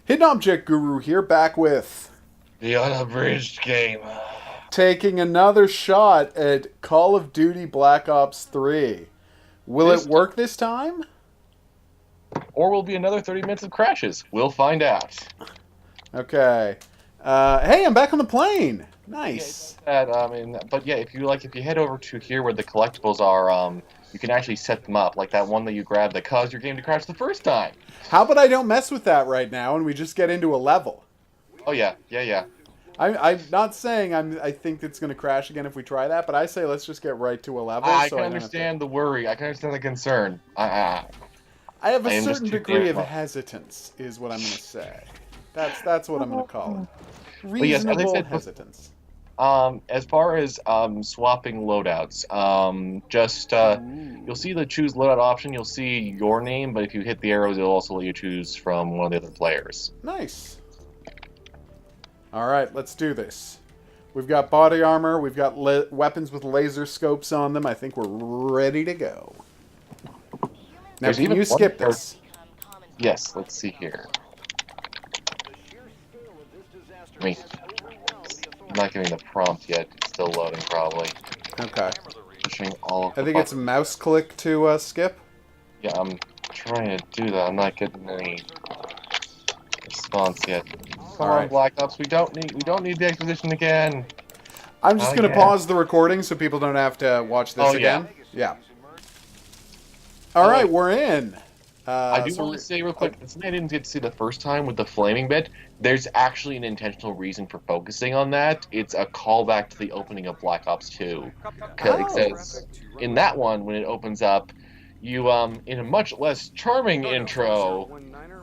Hidden Object Guru here, back with The unabridged game. taking another shot at Call of Duty Black Ops 3. Will it This work this time? or will be another 30 minutes of crashes. We'll find out. Okay. Hey, I'm back on the plane. Nice. But yeah, if you head over to here where the collectibles are, you can actually set them up, like that one that you grabbed that caused your game to crash the first time. How about I don't mess with that right now and we just get into a level? Oh yeah. I'm not saying I think it's going to crash again if we try that, but I say let's just get right to a level. I so can don't have to- understand the worry. I can understand the concern. I have a I am just certain too degree damn of well. hesitance, is what I'm going to say. That's what I'm going to call it. But yes, as I Reasonable said, hesitance. As far as swapping loadouts, you'll see the choose loadout option. You'll see your name, but if you hit the arrows, it'll also let you choose from one of the other players. Nice. All right, let's do this. We've got body armor. We've got weapons with laser scopes on them. I think we're ready to go. Now, There's can even you one skip part- this? Yes, let's see here. I mean, I'm not getting the prompt yet. It's still loading, probably. Okay. Pushing all. I think it's mouse click to skip. Yeah, I'm trying to do that. I'm not getting any response yet. Come on, right. Black Ops. We don't need the exposition again. I'm just Oh, going to yeah. pause the recording so people don't have to watch this Oh, yeah. again. Yeah. All right, we're in. I do so want we- to say real quick, something I didn't get to see the first time with the flaming bit, there's actually an intentional reason for focusing on that. It's a callback to the opening of Black Ops 2. It says, in that one, when it opens up, you, in a much less charming intro,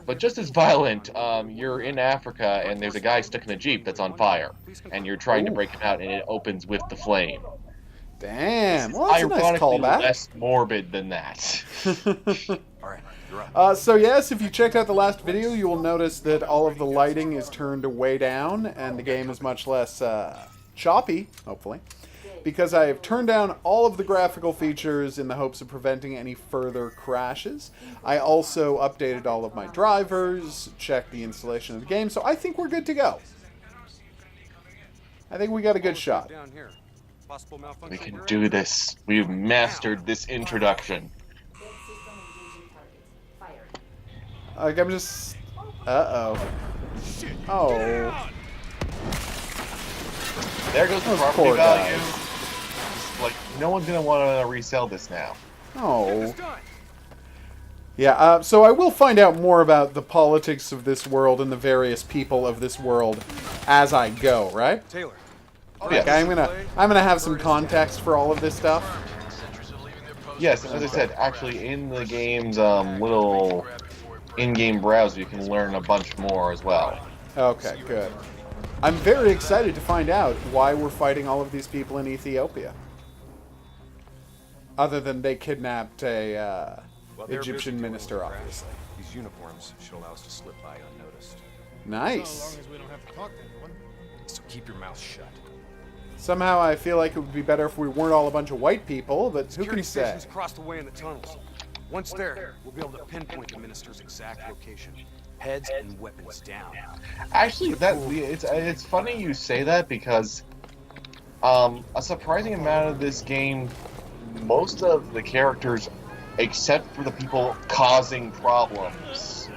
but just as violent, you're in Africa and there's a guy stuck in a Jeep that's on fire, and you're trying to break him out, and it opens with the flame. Damn. Well, that's a nice Ironically callback. less morbid than that. Alright, you're up. So yes, if you checked out the last video, you will notice that all of the lighting is turned way down, and the game is much less choppy, hopefully, because I have turned down all of the graphical features in the hopes of preventing any further crashes. I also updated all of my drivers, checked the installation of the game, so I think we're good to go. I think we got a good shot. Down here. Possible malfunction. We can do this. We've mastered this introduction. Like, I'm just... Uh-oh. Oh. There goes the Those property poor value. guys. Like, no one's gonna want to resell this now. Oh. Yeah, so I will find out more about the politics of this world and the various people of this world as I go, right? Taylor. Oh, Like, yes. I'm gonna have some context for all of this stuff. Yes, as I said, actually, in the game's little in-game browser, you can learn a bunch more as well. Okay, good. I'm very excited to find out why we're fighting all of these people in Ethiopia. Other than they kidnapped a Well, they're busy Egyptian doing minister, a little obviously. crashing. These uniforms should allow us to slip by unnoticed. Nice. as we don't have to talk to anyone. So keep your mouth shut. Somehow I feel like it would be better if we weren't all a bunch of white people, but who Security can say? stations across the way in the tunnels. Once there, we'll be able to pinpoint the minister's exact location. Heads and weapons down. Actually, it's funny you say that because a surprising amount of this game, most of the characters, except for the people causing problems,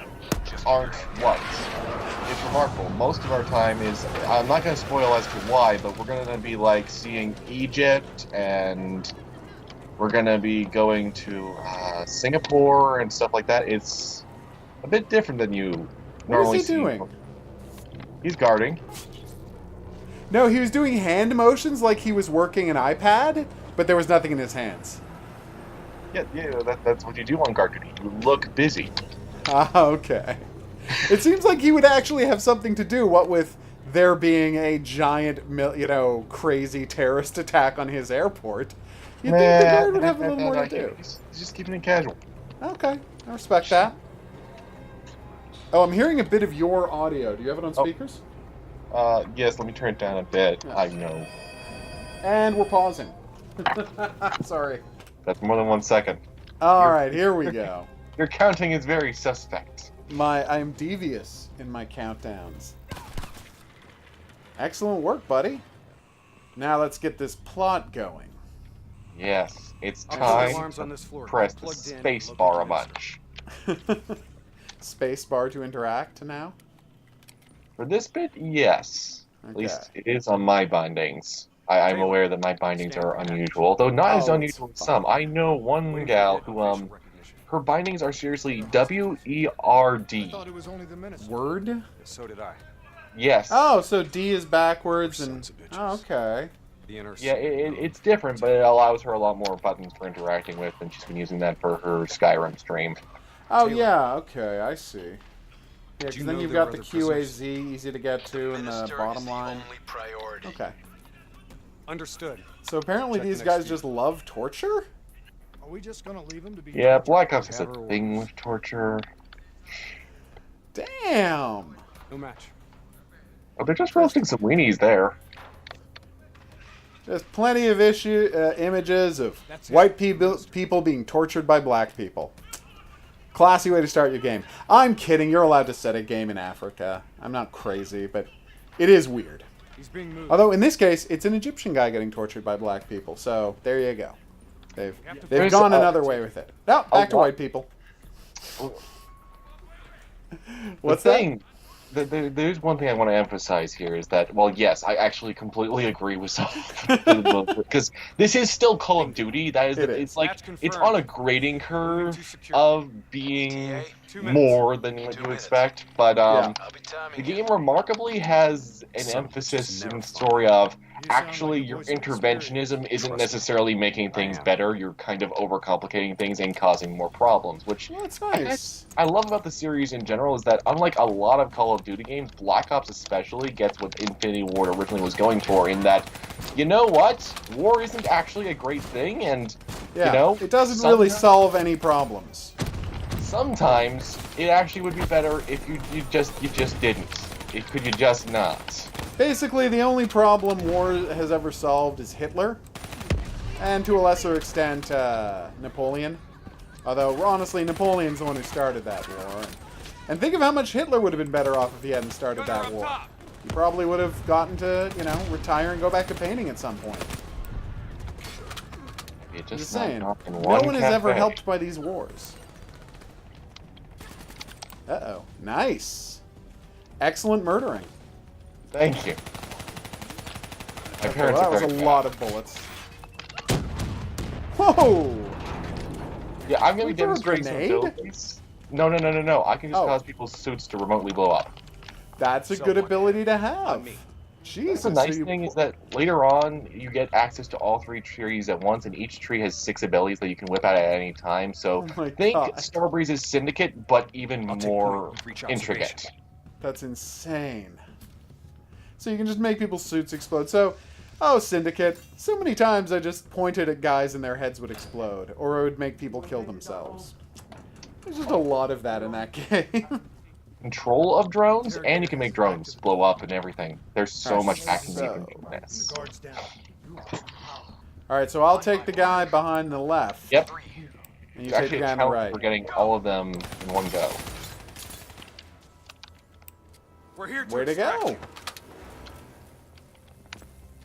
aren't white. It's remarkable. Most of our time is, I'm not going to spoil as to why, but we're going to be like seeing Egypt, and we're going to be going to Singapore and stuff like that. It's a bit different than you What normally is he see. doing? He's guarding. No, he was doing hand motions like he was working an iPad, but there was nothing in his hands. Yeah, that's what you do on guard duty. You look busy. Ah, okay. It seems like he would actually have something to do, what with there being a giant, crazy terrorist attack on his airport. You'd think the guard would have a little more to do. He's just keeping it casual. Okay, I respect that. Oh, I'm hearing a bit of your audio. Do you have it on speakers? Yes, let me turn it down a bit. I know. And we're pausing. Sorry. That's more than 1 second. All right, here we go. Your counting is very suspect. I'm devious in my countdowns. Excellent work, buddy. Now let's get this plot going. Yes, it's I'll put time alarms on to this floor. press the Plugged in, space locate bar a minister. bunch. Space bar to interact now? For this bit, yes. At Okay. least it is on my bindings. I'm Taylor, aware that my bindings stand are by. unusual, though not as Oh, unusual it's as some. fine. I know one Waiting for gal the who, facial recognition. her bindings are seriously W-E-R-D. Thought it was only the minister. Word? So did I. Yes. Oh, so D is backwards and... Sons of bitches. Oh, okay. The inner Yeah, circle. it's different, but it allows her a lot more buttons for interacting with, and she's been using that for her Skyrim stream. Oh, Taylor. yeah, okay, I see. Yeah, Do because you then know you've there got are the other prisoners? QAZ, easy to get to, and the Minister bottom is the line. only priority. Okay. Understood. So apparently Check the these next guys few. just love torture? Are we just gonna leave him to be? Yeah, tortured? Black Ops is a Whatever thing works. with torture. Damn! No match. Oh, they're just roasting some weenies there. There's plenty of images of That's it. white people being tortured by black people. Classy way to start your game. I'm kidding, you're allowed to set a game in Africa. I'm not crazy, but it is weird. He's being moved. Although in this case, it's an Egyptian guy getting tortured by black people, so there you go. They've There's gone a- another way with it. No, back to lot- white people. What's the that? thing? There's one thing I want to emphasize here is that, well, yes, I actually completely agree with some because this is still Call of Duty. That is, It is. it's like That's confirmed. it's on a grading curve Moving to secure. of being TA, 2 minutes. more than what 2 you minutes. expect. But Yeah. I'll be timing the you. game remarkably has an Some emphasis just in never the story of You sound actually like a your voice of interventionism isn't Trust me. necessarily making things am. better. You're kind of overcomplicating things and causing more problems, which Well, that's nice. I love about the series in general is that unlike a lot of Call of Duty games, Black Ops especially gets what Infinity Ward originally was going for in that, you know what? War isn't actually a great thing, and, Yeah, you know, it doesn't really sometimes- solve any problems. sometimes it actually would be better if you just didn't. Could you just not? Basically, the only problem war has ever solved is Hitler, and to a lesser extent, Napoleon. Although, honestly, Napoleon's the one who started that war. And think of how much Hitler would have been better off if he hadn't started that war. He probably would have gotten to, retire and go back to painting at some point. You I'm just just not saying, knock in no one one is ever cafe. helped by these wars. Uh-oh. Nice. Excellent murdering. Thank you. My Okay, parents well, are that was very a lot of bullets. Whoa! Yeah, I'm gonna be Was there a demonstrating some grenade? abilities. No. I can just Oh. cause people's suits to remotely blow up. That's a good Someone. ability to have. On me. Jesus. The so nice you- thing is that later on, you get access to all 3 trees at once, and each tree has 6 abilities that you can whip out at any time. So Oh my think God. Starbreeze's Syndicate, but even I'll take more point with reach intricate. observation. That's insane. So you can just make people's suits explode. So, Syndicate. So many times I just pointed at guys and their heads would explode, or it would make people kill themselves. There's just a lot of that in that game. Control of drones, and you can make drones blow up and everything. There's so Alright, much hacking you so- can do in this. Guards down. All right, so I'll take the guy behind the left. Yep. And you It's take actually the a guy on the challenge right. for getting all of them in one go. We're here to Way to extract go. you.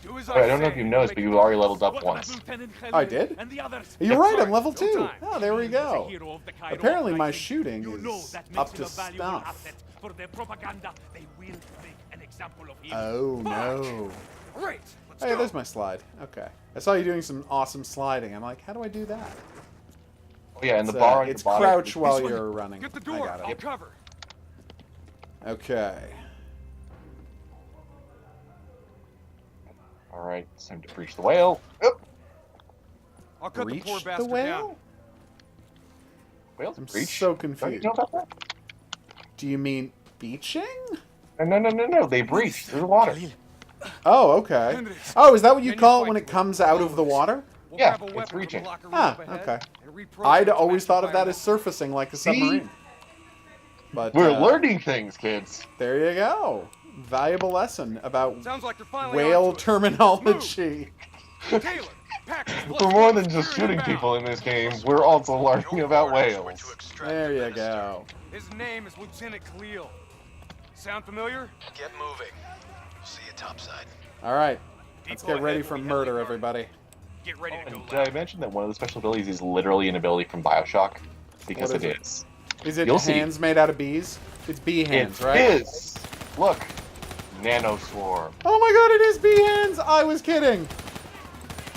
Do as I don't know if you've noticed, but you've already leveled up once. I did? You're right, I'm level 2. Oh, there we go. Apparently my shooting is up to snuff. Oh, no. Great. Let's Hey, go. there's my slide. Okay. I saw you doing some awesome sliding. I'm like, how do I do that? Oh, yeah, and the It's, bar at it's the bottom. crouch while way. you're running. Get the I door. got I'll it. cover. Okay. Alright, it's time to breach the whale. Oop. I'll cut Reach the poor the bastard whale? down. Whales I'm breach? so Don't you confused. know about that? Do you mean beaching? No. They breach through the water. Oh, okay. Oh, is that what you call it when it comes out of the water? We'll Yeah, grab a it's weapon from the reaching. locker room Ah, up ahead okay. and reprogram I'd it to always match thought the of that as environment. surfacing like a See? submarine. But We're uh, learning things, kids. There you go. Valuable lesson about Sounds like they're finally whale onto us. terminology. Taylor, pack this We're blood more spot than just clear shooting inbound. people in this game. We're also learning Your about orders were whales. to extract There the you minister. go. His name is Lieutenant Khalil. Sound familiar? Get moving. See you topside. All right, let's People get ready ahead for will be murder, heavily everybody. Get ready to go And did I loud. mention that one of the special abilities is literally an ability from Bioshock? Because What is it it? is. Is it You'll see. hands made out of bees? It's bee hands, It right? is. Look, Nano Swarm. Oh my god, it is bee hands! I was kidding!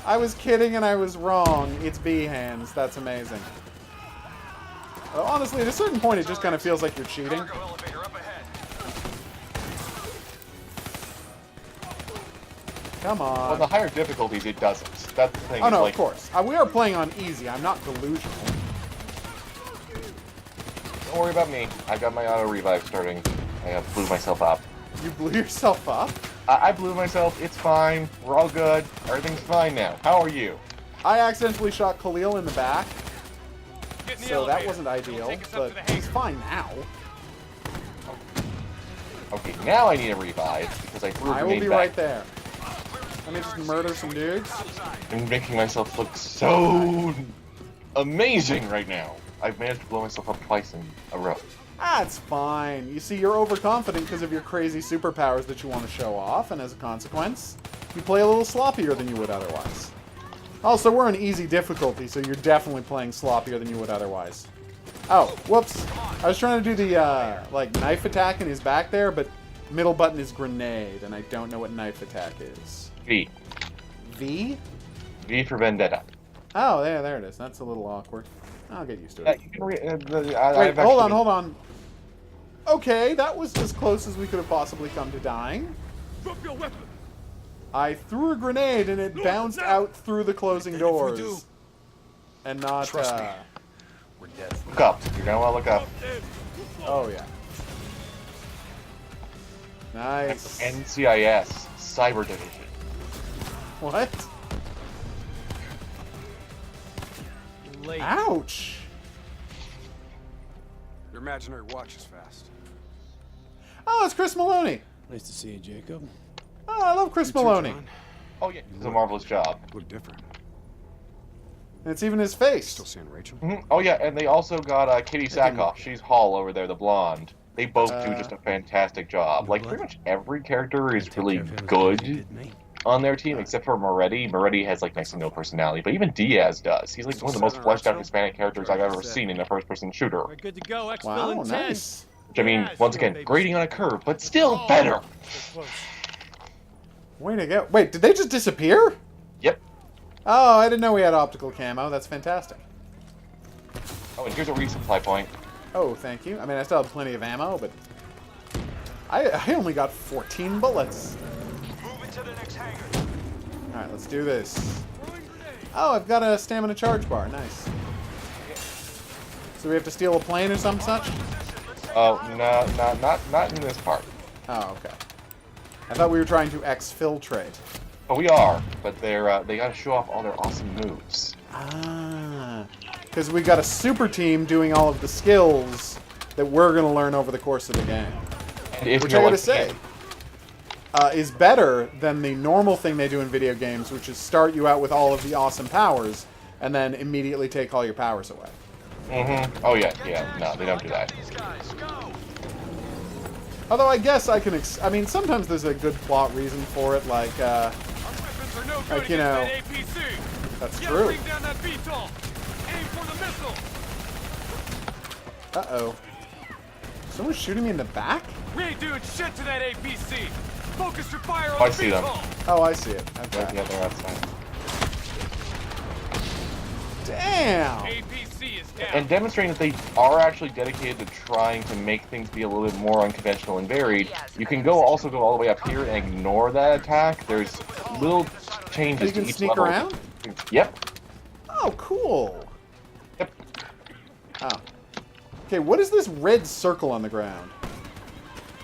I was kidding and I was wrong. It's bee hands. That's amazing. Honestly, at a certain point, it just kind of feels like you're cheating. Cargo elevator up ahead. Come Well, on. the higher difficulties, it doesn't. That's the thing. Oh is, no, like, of course. We are playing on easy. I'm not delusional. Don't worry about me. I got my auto revive starting. I blew myself up. You blew yourself up? I blew myself. It's fine. We're all good. Everything's fine now. How are you? I accidentally shot Khalil in the back, Get in the so elevator. that wasn't It'll ideal, take us up but to the he's hangar. fine now. Okay, now I need a revive because I threw a I will grenade be back. right there. Let me just murder some dudes. I'm making myself look so amazing right now. I've managed to blow myself up twice in a row. That's fine. You see, you're overconfident because of your crazy superpowers that you want to show off, and as a consequence, you play a little sloppier than you would otherwise. Also, we're on easy difficulty, so you're definitely playing sloppier than you would otherwise. Oh, whoops. I was trying to do the, like, knife attack in his back there, but middle button is grenade, and I don't know what knife attack is. V. V? V for Vendetta. Oh, there it is. That's a little awkward. I'll get used to it. You can Wait, Wait, hold on. Okay, that was as close as we could have possibly come to dying. Drop your weapon. I threw a grenade and it bounced out through the closing And if we doors. do, And not, trust me. We're dead. Look up. You're gonna want to look up. Oh, yeah. Nice. NCIS Cyber Division. What? Late. Ouch! Your imaginary watch is fast. Oh, it's Chris Maloney. Nice to see you, Jacob. Oh, I love Chris You too, Maloney. John. Oh yeah, it's a marvelous job. Look different. And it's even his face. Still seeing Rachel? Oh yeah, and they also got Kitty Sackhoff. She's Hall over there, the blonde. They both do just a fantastic job. Like pretty much every character is really good on their team, except for Moretti. Moretti has like next to no personality, but even Diaz does. He's like one of the most fleshed out Hispanic characters I've ever seen in a first-person shooter. We're good to go. Exfil Wow, in 10. nice. Which I mean, once again, grading on a curve, but still better. Way to go. Wait, did they just disappear? Yep. Oh, I didn't know we had optical camo. That's fantastic. Oh, and here's a resupply point. Oh, thank you. I mean, I still have plenty of ammo, but I only got 14 bullets. Moving to the next hangar. All right, let's do this. Oh, I've got a stamina charge bar. Nice. So we have to steal a plane or some such? Oh, no, not in this part. Oh, okay. I thought we were trying to exfiltrate. But we are. But they got to show off all their awesome moves. Ah, because we got a super team doing all of the skills that we're going to learn over the course of the game. And if Which you I know gotta say, is better than the normal thing they do in video games, which is start you out with all of the awesome powers, and then immediately take all your powers away. Oh yeah. No, they don't do that. These guys, go! Although I guess I can, I mean, sometimes there's a good plot reason for it, like, Our weapons are no good Like, you against know, that APC. that's Yeah, true. bring down that VTOL. Aim for the missile. Uh-oh. Someone's shooting me in the back? We ain't doing shit to that APC. Focus your fire on I the see them. VTOL. Oh, I see it. Okay. Yeah, they're outside. Damn! APC is down. And demonstrating that they are actually dedicated to trying to make things be a little bit more unconventional and varied, you can also go all the way up here and ignore that attack. There's little changes You can to each sneak level. around? Yep. Oh, cool. Yep. Oh. Okay, what is this red circle on the ground?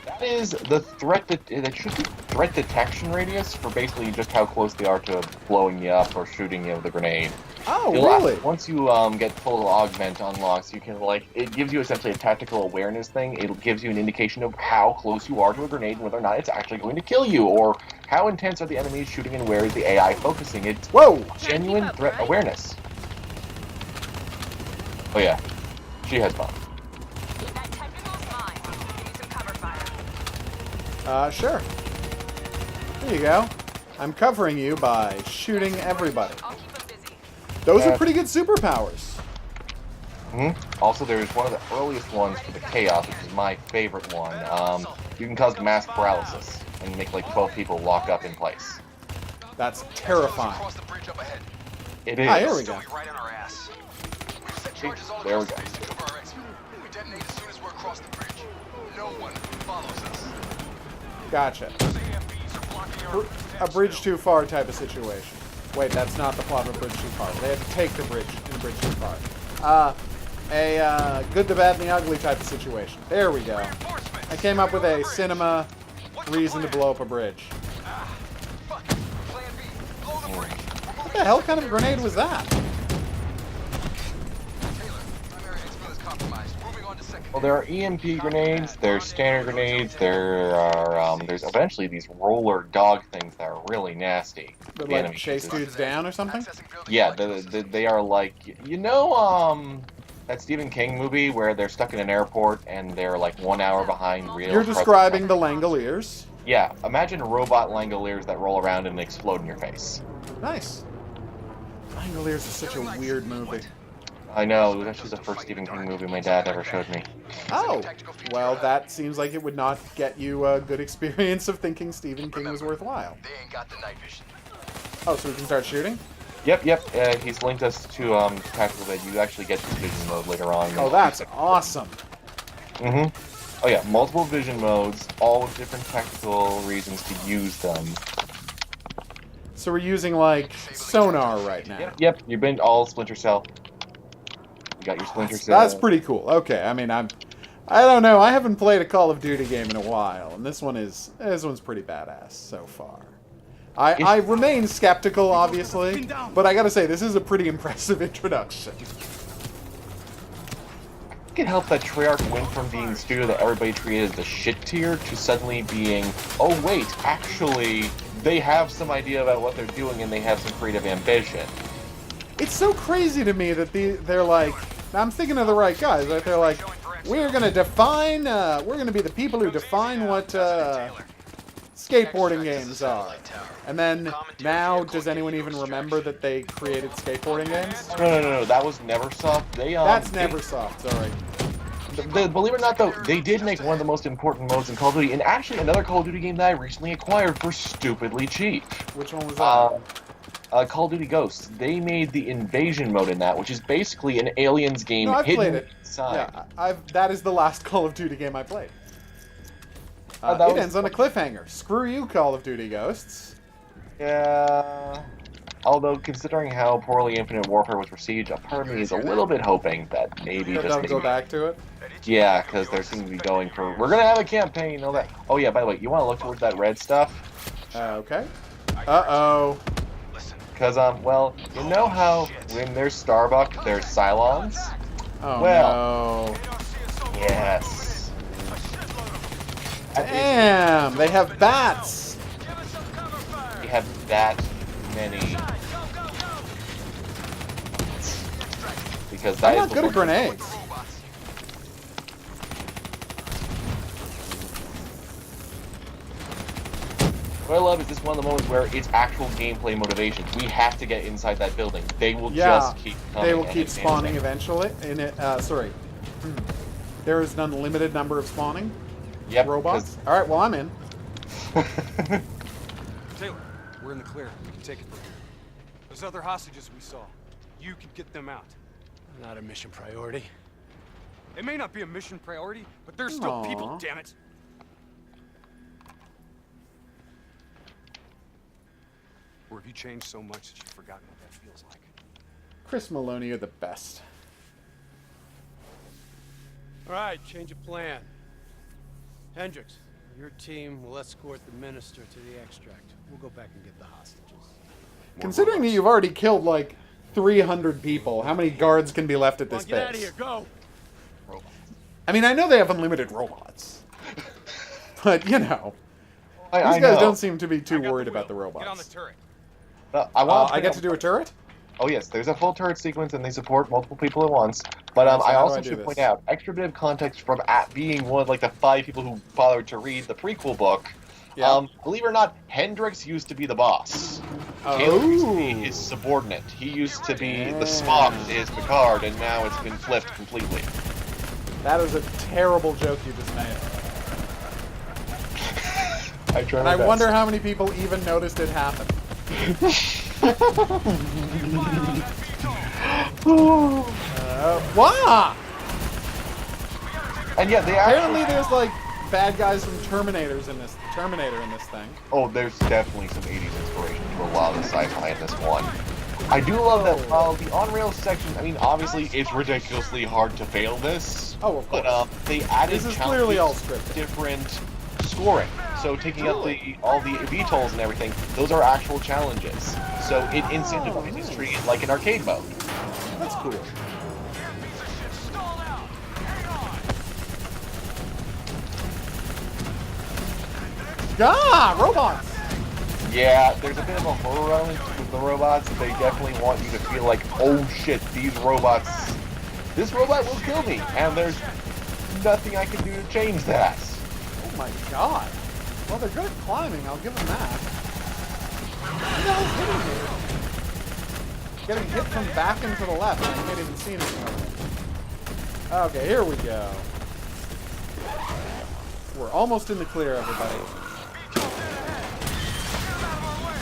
That is the threat that should be threat detection radius for basically just how close they are to blowing you up or shooting you with a grenade. Oh, It'll really? Once you get full augment unlocks, you can it gives you essentially a tactical awareness thing. It gives you an indication of how close you are to a grenade and whether or not it's actually going to kill you, or how intense are the enemies shooting and where is the AI focusing. It's Whoa! genuine threat awareness. Oh yeah, she has fun. Sure. There you go. I'm covering you by shooting everybody. Those are pretty good superpowers. Also, there's one of the earliest ones for the Chaos, which is my favorite one. You can cause mass paralysis and make like 12 people lock up in place. That's terrifying. Across the bridge up ahead. It is. Ah, here we go. Stowing right on our ass. We've set charges all There we across go. the base to cover our exit. We detonate as soon as we're across the bridge. No one follows us. Gotcha. Those AMBs are blocking our A bridge too far type of situation. Wait, that's not the plot of a bridge too far. They had to take the bridge in a bridge too far. A good, the bad, and the ugly type of situation. There we go. I came up with a cinema reason to blow up a bridge. Fuck. Plan B. Blow the bridge. What the hell kind of grenade was that? Taylor, primary exfil is compromised. Moving on to secondary. Well, there are EMP grenades, there's standard grenades, there's eventually these roller dog things that are really nasty. That The like enemy chase uses. dudes down or something? Accessing building Yeah, flank. they are like, you know, that Stephen King movie where they're stuck in an airport and they're like 1 hour behind real. You're describing the Langoliers. Yeah, imagine robot Langoliers that roll around and explode in your face. Nice. Langoliers is such a weird movie. I know, it was actually the first Stephen King movie my dad ever showed me. Oh, well, that seems like it would not get you a good experience of thinking Stephen King was worthwhile. They ain't got the night vision. Oh, so we can start shooting? Yep, he's linked us to tactical that you actually get to vision mode later on. Oh, that's awesome. Oh yeah, multiple vision modes, all with different tactical reasons to use them. So we're using, like, sonar right now. Yep, you've been all Splinter Cell. You got your Splinter Cell. That's pretty cool. Okay, I mean, I don't know. I haven't played a Call of Duty game in a while, and this one's pretty badass so far. I remain skeptical, obviously, but I gotta say, this is a pretty impressive introduction. It can help that Treyarch went from being the studio that everybody treated as the shit tier to suddenly being, oh wait, actually, they have some idea about what they're doing and they have some creative ambition. It's so crazy to me that they're like, I'm thinking of the right guys, right? They're like, we're gonna define, we're gonna be the people who define what skateboarding games are. And then, now, does anyone even remember that they created skateboarding games? No, that was Neversoft. That's Neversoft, sorry. Believe it or not, though, they did make one of the most important modes in Call of Duty, and actually another Call of Duty game that I recently acquired for stupidly cheap. Which one was that? Call of Duty Ghosts. They made the invasion mode in that, which is basically an aliens game No, I've hidden played it. inside. Yeah, that is the last Call of Duty game I played. That It was- ends on a cliffhanger. Screw you, Call of Duty Ghosts. Yeah. Although, considering how poorly Infinite Warfare was received, a part of me is a little bit hoping that maybe But just don't go back to it. yeah, because they seem to be going for we're gonna have a campaign, all that. Oh yeah, by the way, you want to look towards that red stuff? Okay. Uh-oh. Because well, you know how when there's Starbuck, there's Cylons. Oh, Well- no. Yes. Damn, they have bats. We have that many. Because that I'm is not the good at one- grenades. What I love is this one of the moments where it's actual gameplay motivation. We have to get inside that building. They will Yeah, just keep coming. they will and keep it's spawning insane. eventually. In it, sorry. There is an unlimited number of spawning Yep. robots. All right, well I'm in. Taylor, we're in the clear. We can take it from here. Those other hostages we saw, you can get them out. Not a mission priority. It may not be a mission priority, but there's still Aw. people, damn it. Or have you changed so much that you've forgotten what that feels like? Chris Maloney, you're the best. All right, change of plan. Hendricks, your team will escort the minister to the extract. We'll go back and get the hostages. Considering that you've already killed like 300 people, how many guards can be left at Come this on, get out of base? here, go! I mean, I know they have unlimited robots. But, you know, I these guys know. don't seem to be too I got worried the about the wheel. Get on the robots. turret. I want. I get to do a turret? Oh yes, there's a full turret sequence, and they support multiple people at once. But Alright, so I how do also I do should this? point out extra bit of context from being one of like the 5 people who bothered to read the prequel book. Yeah. Believe it or not, Hendrix used to be the boss. Oh. Taylor used to be his subordinate. He used to be the Spock to his Picard, and now it's been flipped completely. That is a terrible joke you just made. I try And my I best. wonder how many people even noticed it happen. Wow! And yeah, they Apparently actually. there's like bad guys from Terminator in this thing. Oh, there's definitely some 80s inspiration to a lot of the sci-fi in this one. I do love that while the on-rails section, I mean, obviously it's ridiculously hard to fail this. Oh, of course. But they added This is clearly all challenges, scripted. different scoring. So taking up all the VTOLs and everything, those are actual challenges. So it incentivizes treating it like an arcade mode. That's cool. Ah, robots! Yeah, there's a bit of a horror element with the robots. They definitely want you to feel like, oh shit, this robot will kill me, and there's nothing I can do to change that. Oh my god. Well, they're good at climbing, I'll give them that. What the hell's hitting me? Getting hit from back and to the left, and I can't even see anything over there. Okay, here we go. We're almost in the clear, everybody.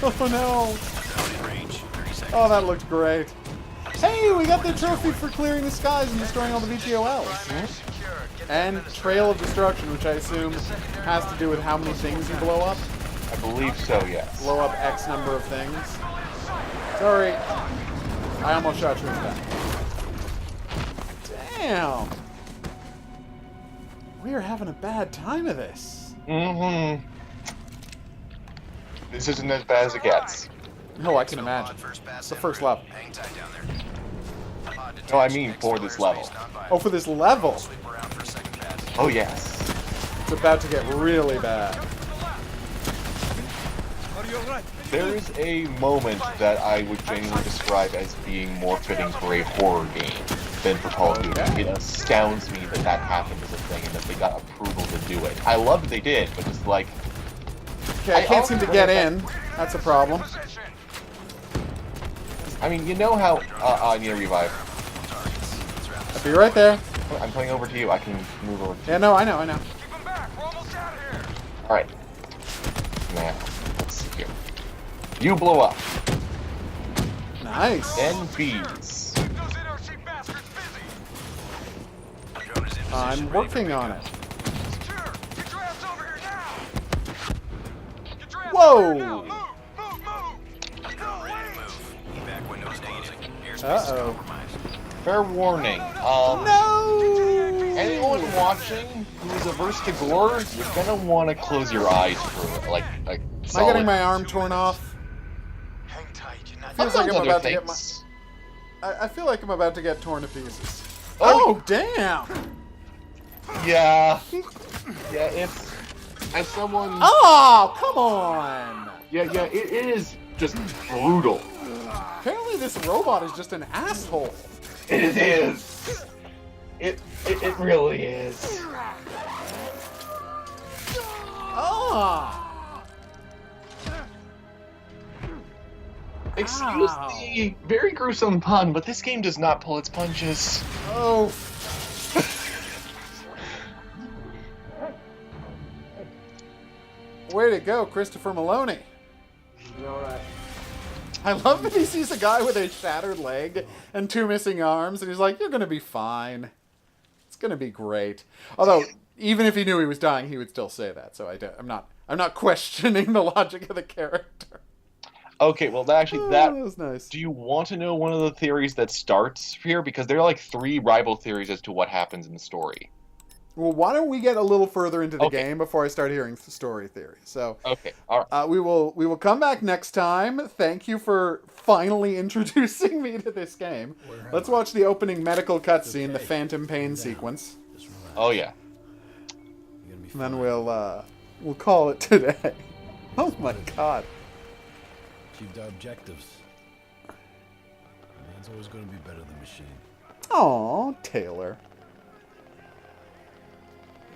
Oh no! Oh, that looked great. Hey, we got the trophy for clearing the skies and destroying all the VTOLs. And Trail of Destruction, which I assume has to do with how many things you blow up. I believe so, yes. Blow up X number of things. Sorry. I almost shot you in the back. Damn. We are having a bad time of this. Mm-hmm. This isn't as bad as it gets. No, I can imagine. It's the first level. No, I mean for this level. Oh, for this level. Oh, yes. It's about to get really bad. There is a moment that I would genuinely describe as being more fitting for a horror game than for Call of Duty. Okay. It astounds me that that happened as a thing and that they got approval to do it. I love that they did, but just like... Okay, I can't seem to get in. That's a problem. I mean, you know how... I need a revive. I'll be right there. I'm coming over to you. I can move over to you. Yeah, no, I know. Alright. Now, let's see here. You blow up. Nice. Then bees. I'm working on it. Whoa! Uh-oh. Fair warning. No! Anyone watching who is averse to gore, you're gonna want to close your eyes for like Am I solid getting my arm torn off? Hang tight, you're not Feels like I'm Sometimes about other to get my... things. I feel like I'm about to get torn to pieces. Oh! Oh, damn! Yeah. Yeah, it's... As someone... Oh, come on! Yeah, it is just brutal. Apparently this robot is just an asshole. It is. It really is. Ah! Excuse Ow. the very gruesome pun, but this game does not pull its punches. Oh. Way to go, Christopher Maloney. Alright. I love that he sees a guy with a shattered leg and 2 missing arms, and he's like, "You're gonna be fine. It's gonna be great." Although, even if he knew he was dying, he would still say that. So I'm not questioning the logic of the character. Okay, well, that That was nice. Do you want to know one of the theories that starts here? Because there are like 3 rival theories as to what happens in the story. Well, why don't we get a little further into the Okay. game before I start hearing story theories? So, Okay, all right. we will come back next time. Thank you for finally introducing me to this game. Let's watch the opening medical cutscene, the Phantom Pain sequence, Oh yeah. and then we'll call it today. Oh my God! Achieved our objectives. always going to be better than machine. Aw, Taylor.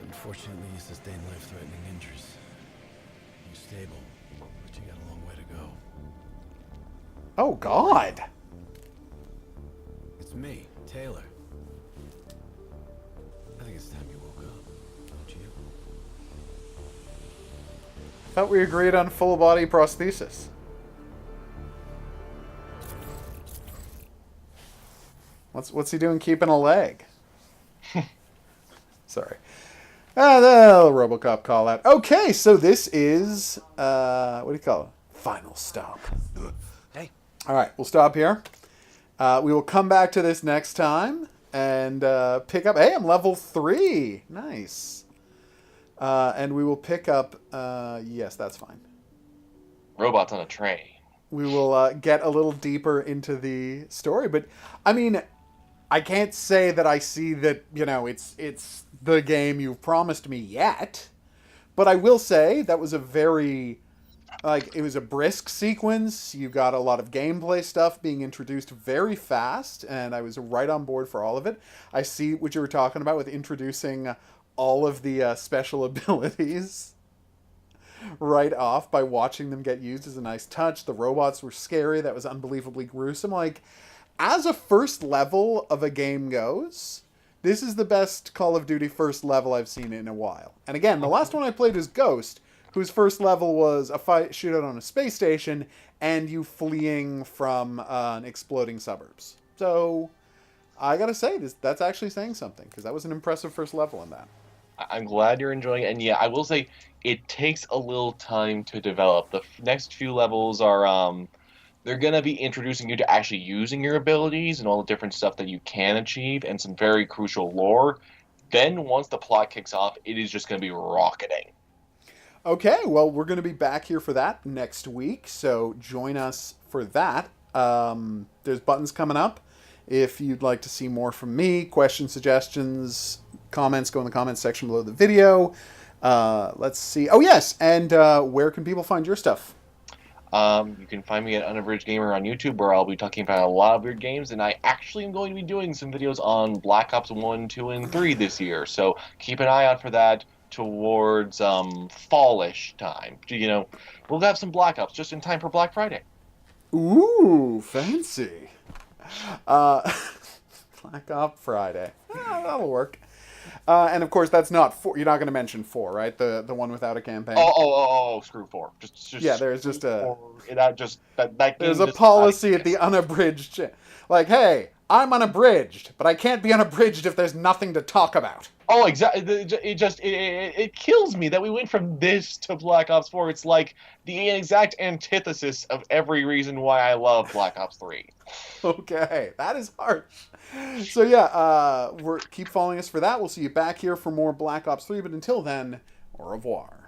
Unfortunately, you sustained life-threatening injuries. You're stable, but you got a long way to go. Oh, God. It's me, Taylor. I think it's time you woke up, don't you? Thought we agreed on full body prosthesis. What's he doing keeping a leg? Sorry. The RoboCop call out. Okay, so this is what do you call it? Final stop. Hey. All right, we'll stop here. We will come back to this next time and pick up. Hey, I'm level 3. Nice. And we will pick up. Yes, that's fine. Robots on a train. We will get a little deeper into the story, but I mean, I can't say that I see that, you know, it's the game you've promised me yet, but I will say that was a very, like, it was a brisk sequence. You got a lot of gameplay stuff being introduced very fast, and I was right on board for all of it. I see what you were talking about with introducing all of the special abilities right off by watching them get used as a nice touch. The robots were scary. That was unbelievably gruesome. Like, as a first level of a game goes, this is the best Call of Duty first level I've seen in a while. And again, the last one I played was Ghost, whose first level was a fight shootout on a space station and you fleeing from an exploding suburbs. So I gotta say, that's actually saying something, because that was an impressive first level in that. I'm glad you're enjoying it, and yeah, I will say it takes a little time to develop. The next few levels are they're gonna be introducing you to actually using your abilities and all the different stuff that you can achieve, and some very crucial lore. Then once the plot kicks off, it is just gonna be rocketing. Okay, well, we're going to be back here for that next week, so join us for that. There's buttons coming up. If you'd like to see more from me, questions, suggestions, comments, go in the comments section below the video. Let's see. Oh, yes, and where can people find your stuff? You can find me at Unabridged Gamer on YouTube, where I'll be talking about a lot of weird games, and I actually am going to be doing some videos on Black Ops 1, 2, and 3 this year, so keep an eye out for that towards fallish time. You know, we'll have some Black Ops just in time for Black Friday. Ooh, fancy. Black Ops Friday. That'll work. And of course, that's not 4. You're not going to mention 4, right? The one without a campaign. Screw 4. Just yeah. There's just a. There's a policy at the Unabridged. Like, hey, I'm unabridged, but I can't be unabridged if there's nothing to talk about. Oh, exactly. It kills me that we went from this to Black Ops 4. It's like the exact antithesis of every reason why I love Black Ops 3. Okay, that is harsh. So yeah, keep following us for that. We'll see you back here for more Black Ops 3, but until then, au revoir.